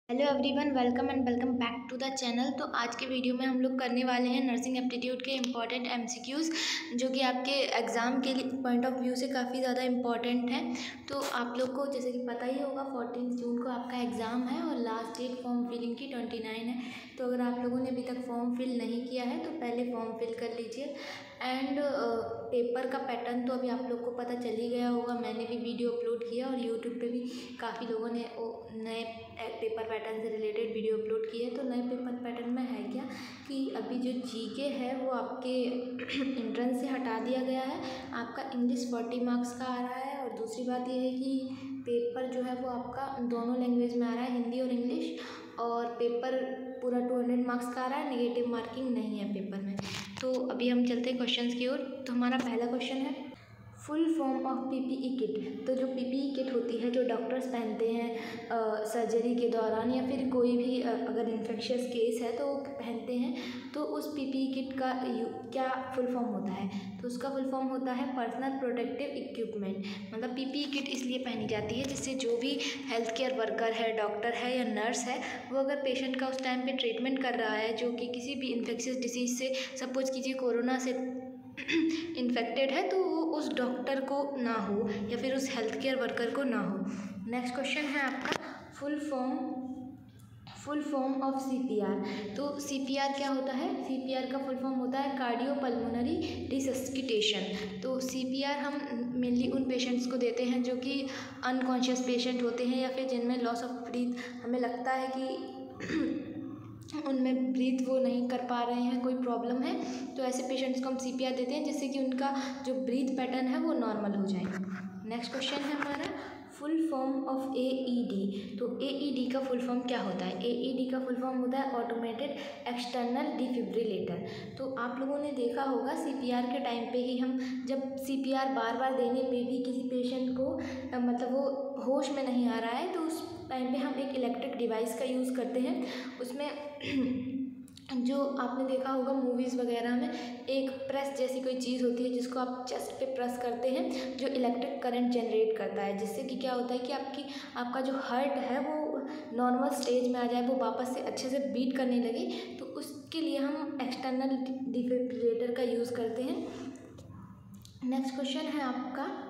Hello everyone, welcome and welcome back to the channel. तो आज के वीडियो में हम लोग करने वाले हैं नर्सिंग एप्टीट्यूड के इम्पॉर्टेंट एमसीक्यूज़, जो कि आपके एग्ज़ाम के लिए पॉइंट ऑफ व्यू से काफ़ी ज़्यादा इम्पॉर्टेंट है। तो आप लोग को जैसे कि पता ही होगा 14 जून को आपका एग्ज़ाम है और लास्ट डेट फॉर्म फिलिंग की 29 है। तो अगर आप लोगों ने अभी तक फॉर्म फिल नहीं किया है तो पहले फॉर्म फिल कर लीजिए। एंड पेपर का पैटर्न तो अभी आप लोग को पता चल ही गया होगा, मैंने भी वीडियो अपलोड किया और यूट्यूब पे भी काफ़ी लोगों ने नए पेपर पैटर्न से रिलेटेड वीडियो अपलोड किए। तो नए पेपर पैटर्न में है क्या कि अभी जो जीके है वो आपके एंट्रेंस से हटा दिया गया है। आपका इंग्लिश 40 मार्क्स का आ रहा है और दूसरी बात ये है कि पेपर जो है वो आपका दोनों लैंग्वेज में आ रहा है, हिंदी और इंग्लिश, और पेपर पूरा 200 मार्क्स का आ रहा है, नेगेटिव मार्किंग नहीं है पेपर में। तो अभी हम चलते हैं क्वेश्चंस की ओर। तो हमारा पहला क्वेश्चन है full form of PPE kit. तो जो पीपीई किट होती है जो डॉक्टर्स पहनते हैं सर्जरी के दौरान, या फिर कोई भी अगर इन्फेक्शियस केस है तो वो पहनते हैं, तो उस पीपीई किट का क्या फुल फॉर्म होता है? तो उसका फुल फॉर्म होता है पर्सनल प्रोटेक्टिव इक्विपमेंट। मतलब पीपीई किट इसलिए पहनी जाती है जिससे जो भी हेल्थ केयर वर्कर है, डॉक्टर है या नर्स है, वो अगर पेशेंट का उस टाइम पे ट्रीटमेंट कर रहा है जो कि किसी भी इन्फेक्शियस डिसीज़ से, सपोज कीजिए कोरोना से इन्फेक्टेड है, तो वो उस डॉक्टर को ना हो या फिर उस हेल्थ केयर वर्कर को ना हो। नेक्स्ट क्वेश्चन है आपका फुल फॉर्म ऑफ सीपीआर। तो सीपीआर क्या होता है? सीपीआर का फुल फॉर्म होता है कार्डियोपल्मोनरी रिसस्किटेशन। तो सीपीआर हम मेनली उन पेशेंट्स को देते हैं जो कि अनकॉन्शियस पेशेंट होते हैं या फिर जिनमें लॉस ऑफ ब्रीथ, हमें लगता है कि उनमें ब्रीथ वो नहीं कर पा रहे हैं, कोई प्रॉब्लम है, तो ऐसे पेशेंट्स को हम सीपीआर देते हैं जिससे कि उनका जो ब्रीथ पैटर्न है वो नॉर्मल हो जाए। नेक्स्ट क्वेश्चन है हमारा फुल फॉर्म ऑफ एईडी। तो एईडी का फुल फॉर्म क्या होता है? एईडी का फुल फॉर्म होता है ऑटोमेटेड एक्सटर्नल डिफिब्रिलेटर। तो आप लोगों ने देखा होगा सीपीआर के टाइम पे ही हम जब सीपीआर बार बार देने पे भी किसी पेशेंट को मतलब वो होश में नहीं आ रहा है, तो उस टाइम पे हम एक इलेक्ट्रिक डिवाइस का यूज़ करते हैं। उसमें जो आपने देखा होगा मूवीज़ वगैरह में एक प्रेस जैसी कोई चीज़ होती है जिसको आप चेस्ट पे प्रेस करते हैं, जो इलेक्ट्रिक करंट जनरेट करता है, जिससे कि क्या होता है कि आपका जो हार्ट है वो नॉर्मल स्टेज में आ जाए, वो वापस से अच्छे से बीट करने लगे। तो उसके लिए हम एक्सटर्नल डिफिब्रिलेटर का यूज़ करते हैं। नेक्स्ट क्वेश्चन है आपका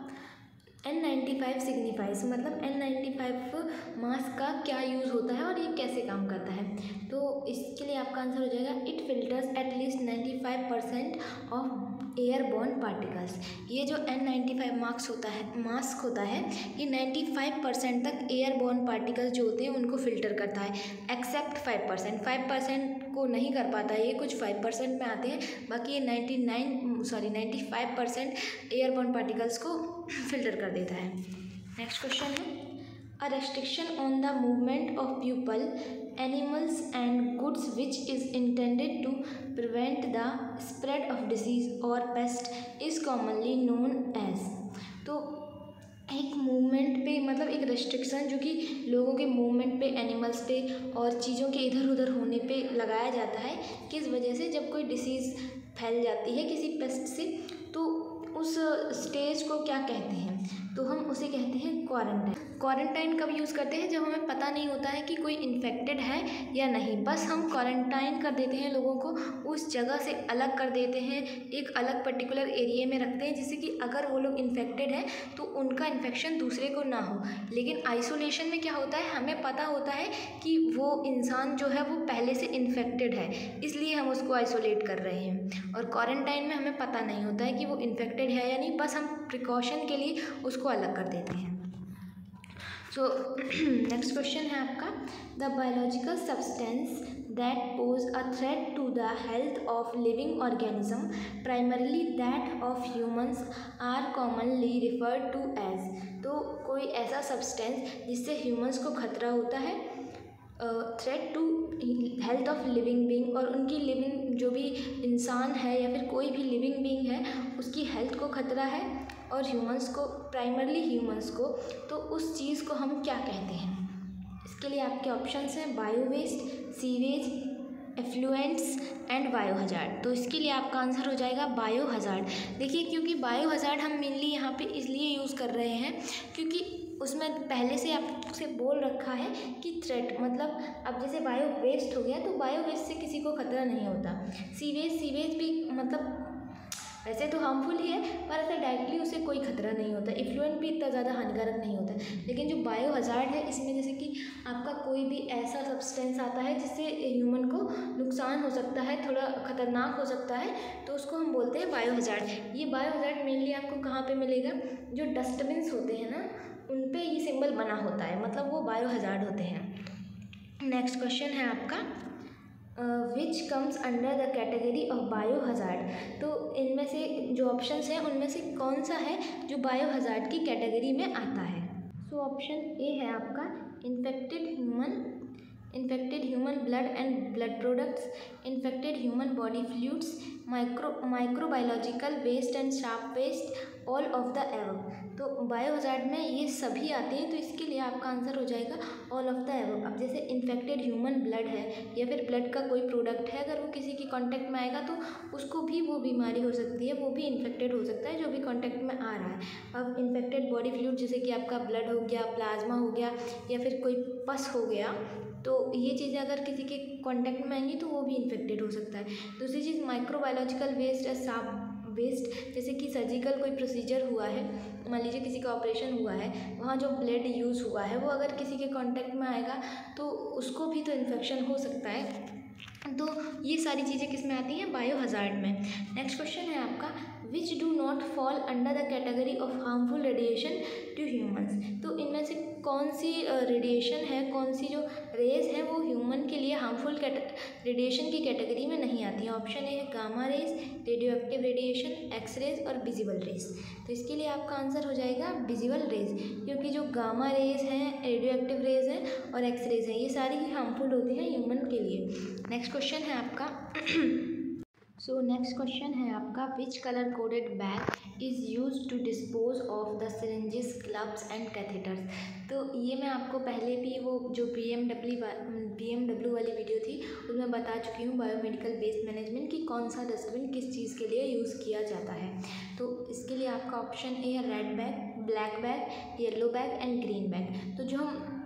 N95 सिग्निफाइज। मतलब N95 मास्क का क्या यूज़ होता है और ये कैसे काम करता है? तो इसके लिए आपका आंसर हो जाएगा it filters at least 95% of airborne particles. ये जो N95 मास्क होता है ये 95% तक एयरबॉर्न पार्टिकल्स जो होते हैं उनको फ़िल्टर करता है, एक्सेप्ट 5% को नहीं कर पाता है, ये कुछ 5% में आते हैं, बाकी ये 95% एयरबॉर्न पार्टिकल्स को फिल्टर कर देता है। नेक्स्ट क्वेश्चन है a restriction on the movement of people, animals and goods which is intended to prevent the spread of disease और pest is commonly known as. तो एक मूवमेंट पे मतलब एक रेस्ट्रिक्शन जो कि लोगों के मूवमेंट पे, एनिमल्स पे और चीज़ों के इधर उधर होने पे लगाया जाता है। किस वजह से? जब कोई डिसीज़ फैल जाती है किसी पेस्ट से, तो उस स्टेज को क्या कहते हैं? तो हम उसे कहते हैं क्वारंटाइन। क्वारंटाइन कब यूज़ करते हैं? जब हमें पता नहीं होता है कि कोई इन्फेक्टेड है या नहीं, बस हम क्वारंटाइन कर देते हैं, लोगों को उस जगह से अलग कर देते हैं, एक अलग पर्टिकुलर एरिया में रखते हैं, जिससे कि अगर वो लोग इन्फेक्टेड हैं तो उनका इन्फेक्शन दूसरे को ना हो। लेकिन आइसोलेशन में क्या होता है, हमें पता होता है कि वो इंसान जो है वो पहले से इन्फेक्टेड है, इसलिए हम उसको आइसोलेट कर रहे हैं। और क्वारंटाइन में हमें पता नहीं होता है कि वो इन्फेक्टेड है या नहीं, बस हम प्रिकॉशन के लिए उसको अलग कर देते हैं। सो नेक्स्ट क्वेश्चन है आपका the biological substance that pose a threat to the health of living organism, primarily that of humans, are commonly referred to as. तो कोई ऐसा सब्सटेंस जिससे ह्यूमंस को खतरा होता है, threat to health of living being, और उनकी लिविंग जो भी इंसान है या फिर कोई भी लिविंग बीइंग है उसकी हेल्थ को खतरा है, और ह्यूमंस को, प्राइमरली ह्यूमंस को, तो उस चीज़ को हम क्या कहते हैं? इसके लिए आपके ऑप्शंस हैं bio waste, sewage, effluents and bio hazard. तो इसके लिए आपका आंसर हो जाएगा बायो हजार्ड। देखिए, क्योंकि बायो हजार्ड हम मेनली यहाँ पे इसलिए यूज़ कर रहे हैं क्योंकि उसमें पहले से आपसे बोल रखा है कि थ्रेट, मतलब अब जैसे बायो वेस्ट हो गया तो बायो वेस्ट से किसी को खतरा नहीं होता। सीवेज भी मतलब वैसे तो हार्मफुल ही है, पर ऐसे डायरेक्टली उसे कोई खतरा नहीं होता। इफ्लुएंट भी इतना ज़्यादा हानिकारक नहीं होता। लेकिन जो बायो हजार्ड है, इसमें जैसे कि आपका कोई भी ऐसा सब्सटेंस आता है जिससे ह्यूमन को नुकसान हो सकता है, थोड़ा खतरनाक हो सकता है, तो उसको हम बोलते हैं बायो हजार्ड। ये बायो हजार्ड मेनली आपको कहाँ पे मिलेगा? जो डस्टबिन्स होते हैं ना, उन पे ये सिंबल बना होता है, मतलब वो बायो हजार्ड होते हैं। नेक्स्ट क्वेश्चन है आपका which comes under the category of bio hazard. तो इनमें से जो ऑप्शंस हैं उनमें से कौन सा है जो बायो हजार्ड की कैटेगरी में आता है? सो ऑप्शन ए है आपका infected human blood and blood products, infected human body fluids, microbiological waste and sharp waste, all of the above. तो बायो हजार्ड में ये सभी आते हैं, तो इसके लिए आपका आंसर हो जाएगा ऑल ऑफ द एबव। अब जैसे इन्फेक्टेड ह्यूमन ब्लड है या फिर ब्लड का कोई प्रोडक्ट है, अगर वो किसी के कांटेक्ट में आएगा तो उसको भी वो बीमारी हो सकती है, वो भी इन्फेक्टेड हो सकता है जो भी कांटेक्ट में आ रहा है। अब इन्फेक्टेड बॉडी फ्लूइड जैसे कि आपका ब्लड हो गया, प्लाज्मा हो गया या फिर कोई पस हो गया, तो ये चीज़ें अगर किसी के कांटेक्ट में आएंगी तो वो भी इन्फेक्टेड हो सकता है। दूसरी चीज़ माइक्रोबायोलॉजिकल वेस्ट या साफ वेस्ट, जैसे कि सर्जिकल कोई प्रोसीजर हुआ है, मान लीजिए किसी का ऑपरेशन हुआ है, वहाँ जो ब्लड यूज़ हुआ है वो अगर किसी के कांटेक्ट में आएगा तो उसको भी तो इन्फेक्शन हो सकता है। तो ये सारी चीज़ें किस में आती हैं? बायो हजार्ड में। नेक्स्ट क्वेश्चन है आपका which do not fall under the category of harmful radiation to humans. तो इनमें से कौन सी रेडिएशन है, कौन सी जो रेज है वो ह्यूमन के लिए हार्मफुल रेडिएशन की कैटेगरी में नहीं आती है? ऑप्शन ए है gamma rays, radio active radiation, X rays और विजिबल रेज। तो इसके लिए आपका आंसर हो जाएगा विजिबल रेज, क्योंकि जो गामा रेज हैं, रेडियो एक्टिव रेज हैं और एक्स रेज हैं, ये सारी ही हार्मफुल होती हैं ह्यूमन के लिए। नेक्स्ट क्वेश्चन है आपका नेक्स्ट क्वेश्चन है आपका which colour coded bag is use to dispose of the syringes, gloves and catheters. तो ये मैं आपको पहले भी वो जो BMW वाली वीडियो थी उसमें बता चुकी हूँ, बायोमेडिकल वेस्ट मैनेजमेंट की कौन सा डस्टबिन किस चीज़ के लिए यूज़ किया जाता है। तो इसके लिए आपका ऑप्शन ए है red bag, black bag, yellow bag and green bag. तो जो हम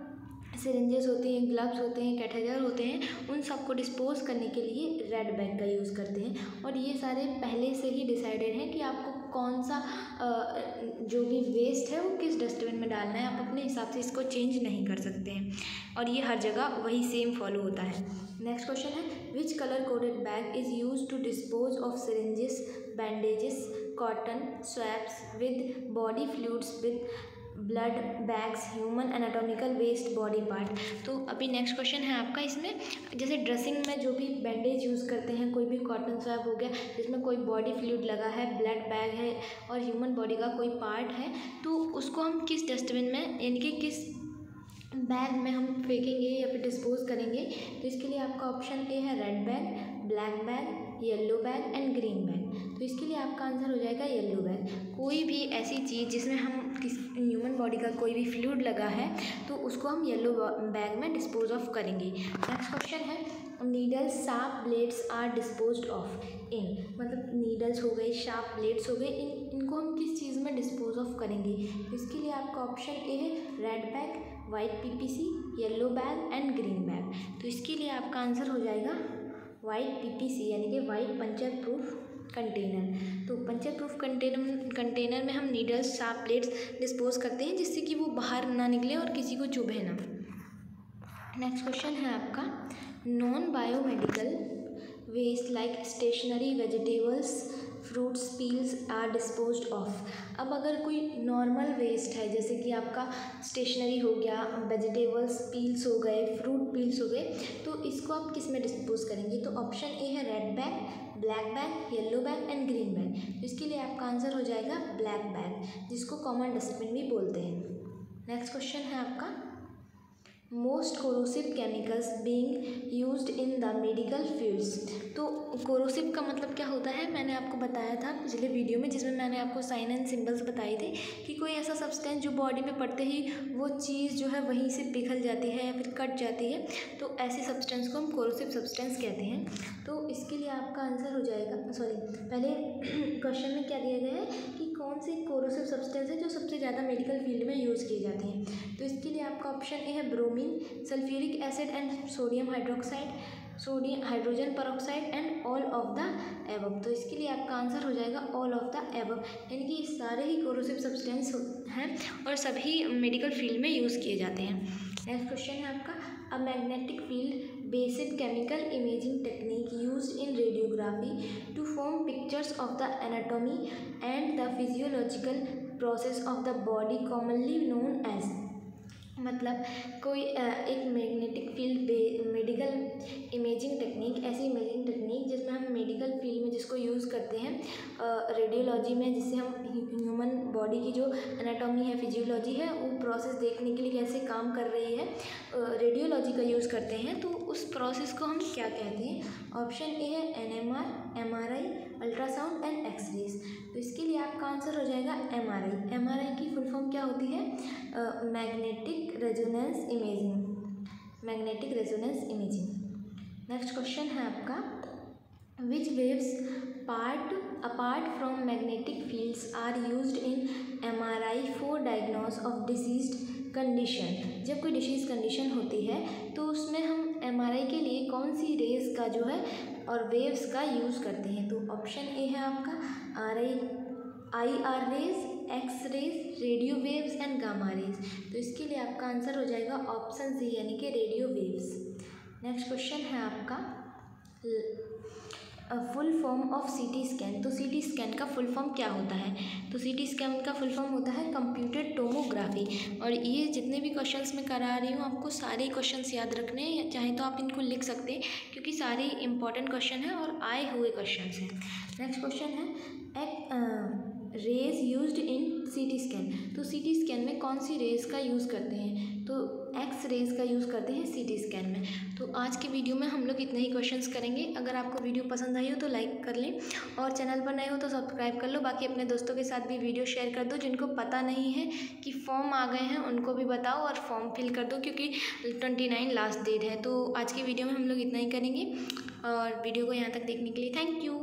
सिरिंजेस होते हैं, ग्लव्स होते हैं, कैथेटर होते हैं, उन सबको डिस्पोज करने के लिए रेड बैग का यूज़ करते हैं। और ये सारे पहले से ही डिसाइडेड हैं कि आपको कौन सा जो भी वेस्ट है वो किस डस्टबिन में डालना है, आप अपने हिसाब से इसको चेंज नहीं कर सकते हैं, और ये हर जगह वही सेम फॉलो होता है। नेक्स्ट क्वेश्चन है which colour coded bag is use to dispose of syringes, bandages, cotton swabs with body fluids with blood bags, human anatomical waste, body part. तो अभी नेक्स्ट क्वेश्चन है आपका, इसमें जैसे ड्रेसिंग में जो भी बैंडेज यूज़ करते हैं, कोई भी कॉटन स्वैप हो गया जिसमें कोई बॉडी फ्लूइड लगा है, ब्लड बैग है और ह्यूमन बॉडी का कोई पार्ट है, तो उसको हम किस डस्टबिन में यानी कि किस बैग में हम फेंकेंगे या फिर डिस्पोज करेंगे? तो इसके लिए आपका ऑप्शन ए है red bag, black bag, yellow bag and green bag. तो इसके लिए आपका आंसर हो जाएगा येलो बैग। कोई भी ऐसी चीज़ जिसमें हम किस ह्यूमन बॉडी का कोई भी फ्लूइड लगा है तो उसको हम येलो बैग में डिस्पोज ऑफ करेंगे। नेक्स्ट क्वेश्चन है needles, sharp blades are disposed of in. मतलब नीडल्स हो गए, शार्प ब्लेड्स हो गए, इनको हम किस चीज़ में डिस्पोज ऑफ करेंगे? तो इसके लिए आपका ऑप्शन ए है red bag, white PPC, yellow bag and green bag. तो इसके लिए आपका आंसर हो जाएगा वाइट PPC यानी कि वाइट पंचर प्रूफ कंटेनर। तो पंचर प्रूफ कंटेनर में हम नीडल्स, शार्प ब्लेड्स डिस्पोज करते हैं जिससे कि वो बाहर ना निकले और किसी को चुभे ना। नेक्स्ट क्वेश्चन है आपका non biomedical waste like stationery, vegetables, fruits, peels are disposed of. अब अगर कोई नॉर्मल वेस्ट है जैसे कि आपका स्टेशनरी हो गया, वेजिटेबल्स पील्स हो गए, फ्रूट पील्स हो गए, तो इसको आप किस में डिस्पोज करेंगे? तो ऑप्शन ए है red bag, black bag, yellow bag and green bag. तो इसके लिए आपका आंसर हो जाएगा ब्लैक बैग, जिसको कॉमन डस्टबिन भी बोलते हैं। नेक्स्ट क्वेश्चन है आपका most corrosive chemicals being used in the medical fields. तो कोरोसिव का मतलब क्या होता है, मैंने आपको बताया था पिछले वीडियो में, जिसमें मैंने आपको साइन एंड सिंबल्स बताए थे कि कोई ऐसा सब्सटेंस जो बॉडी में पड़ते ही वो चीज़ जो है वहीं से पिघल जाती है या फिर कट जाती है, तो ऐसे सब्सटेंस को हम कोरोसिव सब्सटेंस कहते हैं। तो इसके लिए आपका आंसर हो जाएगा, सॉरी पहले क्वेश्चन में क्या दिया गया है कि कौन सी कोरोसिव सब्सटेंस है जो सबसे ज़्यादा मेडिकल फील्ड में यूज़ किए जाते हैं। तो इसके लिए आपका ऑप्शन ए है bromine, sulphuric acid and sodium hydroxide, sodium hydrogen peroxide and all of the above. तो इसके लिए आपका आंसर हो जाएगा ऑल ऑफ द एबव, यानी कि सारे ही कोरोसिव सब्सटेंस हैं और सभी मेडिकल फील्ड में यूज़ किए जाते हैं। नेक्स्ट क्वेश्चन है आपका, a magnetic field based chemical imaging technique used in radiography to form pictures of the anatomy and the physiological process of the body commonly known as. मतलब कोई एक magnetic field medical imaging technique, ऐसी imaging technique जिसमें हम medical field में जिसको use करते हैं रेडियोलॉजी में, जिससे हम ह्यूमन बॉडी की जो एनाटॉमी है, फिजियोलॉजी है, वो प्रोसेस देखने के लिए कैसे काम कर रही है, रेडियोलॉजी का यूज़ करते हैं, तो उस प्रोसेस को हम क्या कहते हैं। ऑप्शन ए है NMR, MRI, ultrasound and X rays. तो इसके लिए आपका आंसर हो जाएगा MRI। MRI की फुल फॉर्म क्या होती है, magnetic resonance imaging, magnetic resonance imaging. Next question है आपका, which waves apart from magnetic fields are used in MRI for diagnose of diseased condition. जब कोई डिसीज कंडीशन होती है तो उसमें हम MRI के लिए कौन सी रेज का जो है और वेव्स का यूज़ करते हैं। तो ऑप्शन ए है आपका IR rays, X rays, radio waves and gamma rays. तो इसके लिए आपका आंसर हो जाएगा ऑप्शन सी, यानी कि रेडियो वेव्स। नेक्स्ट क्वेश्चन है आपका, full form of CT scan. तो CT स्कैन का फुल फॉर्म क्या होता है। तो CT स्कैन का फुल फॉर्म होता है कंप्यूटेड टोमोग्राफी। और ये जितने भी क्वेश्चंस मैं करा रही हूँ आपको सारे क्वेश्चंस याद रखने हैं, चाहे तो आप इनको लिख सकते हैं क्योंकि सारे इंपॉर्टेंट क्वेश्चन हैं और आए हुए क्वेश्चंस हैं। नेक्स्ट क्वेश्चन है, rays used in CT scan. तो CT स्कैन में कौन सी रेज का यूज़ करते हैं। तो एक्स रेज का यूज़ करते हैं CT स्कैन में। तो आज के वीडियो में हम लोग इतने ही क्वेश्चंस करेंगे। अगर आपको वीडियो पसंद आई हो तो लाइक कर लें और चैनल पर नए हो तो सब्सक्राइब कर लो। बाकी अपने दोस्तों के साथ भी वीडियो शेयर कर दो, जिनको पता नहीं है कि फॉर्म आ गए हैं उनको भी बताओ और फॉर्म फिल कर दो, क्योंकि 29 लास्ट डेट है। तो आज की वीडियो में हम लोग इतना ही करेंगे और वीडियो को यहाँ तक देखने के लिए थैंक यू।